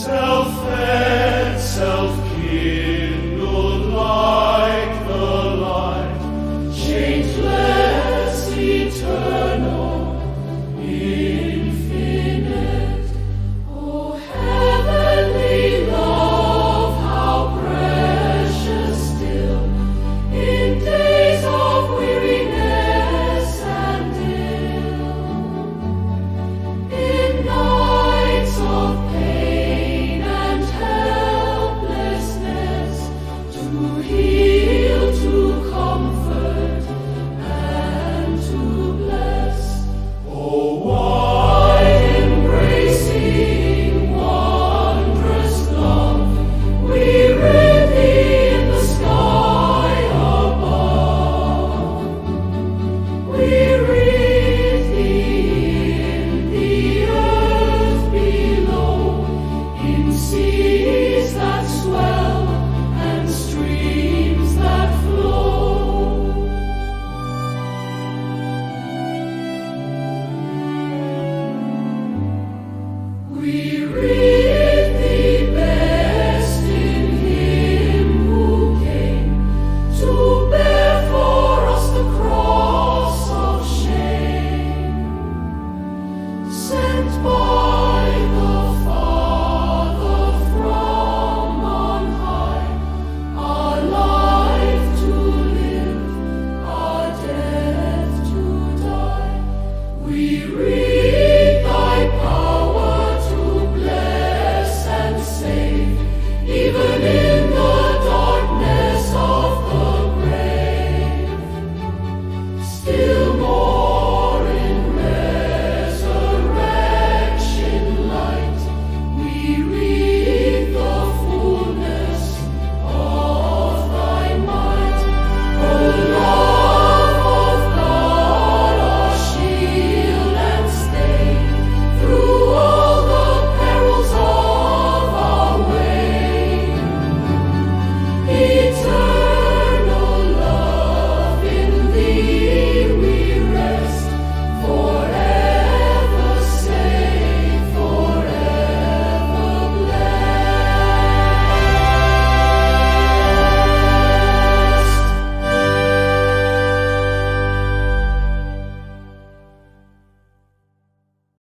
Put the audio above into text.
Self-fed, self-kindled like the light, changeless, eternal, infinite. Oh, heavenly love, how precious still, in days of weariness and ill, in nights of pain and helplessness, to heal, to comfort, and to bless. Oh, wide embracing, wondrous love, we read thee in the sky above. We read thee in the earth below, in seas that swell and streams that flow. We read thee best in Him who came to bear for us the cross of shame.